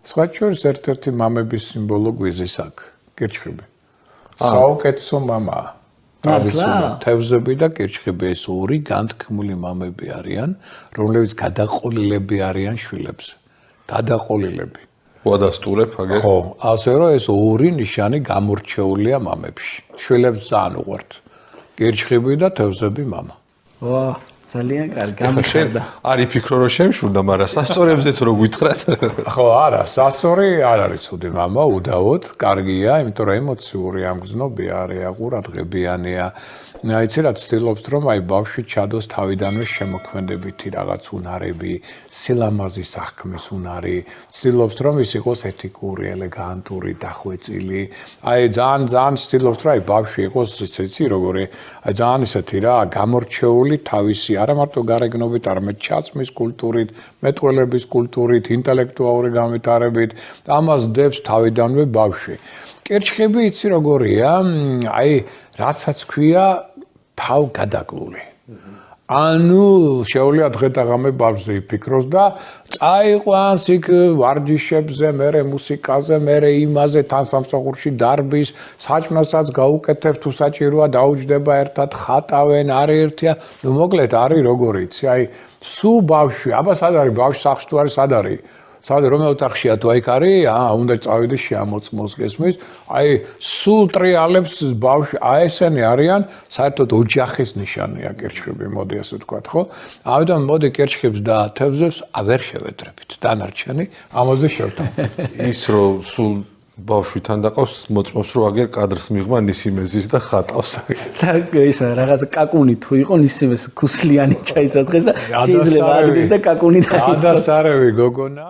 სხვათა შორის ერთ-ერთი მამების სიმბოლო გვიზის აქ, კირჩხიბი. საუკეთესო მამაა. თავისუფლად თევზები და კირჩხიბი ეს ორი განთქმული მამები არიან, რომლებიც გადაყოლილები არიან შვილებზე. გადაყოლილები. უადასტურებ აგერ. ხო, ასე რომ ეს ორი ნიშანი გამორჩეულია მამებში. შვილებს ძალიან უყვართ. კირჩხიბი და თევზები მამა. ვა, ძალიან კარგი გამიხარდა. არ იფიქრო რომ შემშურდა, მაგრამ სასწორებზეც რო გითხრათ. ხო, არა, სასწორი არ არის ცუდი მამა, უდავოდ, კარგია, იმიტომ რომ ემოციური ამგზნობია, რეაგურადღებიანია. აიცი რა ცდილობს რომ აი ბავშვი ჩადოს თავიდანვე შემოქმედებითი რაღაც უნარები, სილამაზის აღქმის უნარი, ცდილობს რომ ის იყოს ეთიკური, ელეგანტური, დახვეწილი. აი ძალიან ცდილობს რომ აი ბავშვი იყოს ისეთი როგორი აი ძალიან ისეთი რა, გამორჩეული თავისი არა მარტო გარეგნობით, არამედ ჩაცმის კულტურით, მეტყველების კულტურით, ინტელექტუალური განვითარებით, ამას დებს თავიდანვე ბავშვი. კირჩხიბი იცი როგორია, აი რასაც ქვია თავ გადაკლული. ანუ შეუძლია დღე-დაღამე ბავშვზე იფიქროს და წაიყვანს იქ ვარჯიშებზე, მერე მუსიკაზე, მერე იმაზე თან სამსახურში დარბის, საჭმელსაც გაუკეთებს თუ საჭიროა დაუჯდება ერთად ხატავენ, არის ერთია, ნუ მოკლედ არის როგორი იცი, აი სულ ბავშვი, აბა სად არის ბავშვი სახლში თუ არის სად არის? სად რომელ ოთახშია თუ აი არის, უნდა წავიდე შეამოწმოს გესმის, აი სულ ტრიალებს ბავშვი, აი ესენი არიან, საერთოდ ოჯახის ნიშანია კირჩხიბი, მოდი ასე ვთქვათ, ხო? ამიტომ მოდი კირჩხიბს და თევზებს ვერ შევედრებით, დანარჩენი ამაზე შევთავაზოთ. ის რომ სულ ბავშვთან დაყავს, მოწმობს რომ აგერ კადრს მიღმა ნისიმეზის და ხატავს. და ისა რაღაც კაკუნი თუ იყო ნისიმეს ქუსლიანი ჩაიცა დღეს და შეიძლება ადგეს და კაკუნი დაიწყო. ადასარევი გოგონა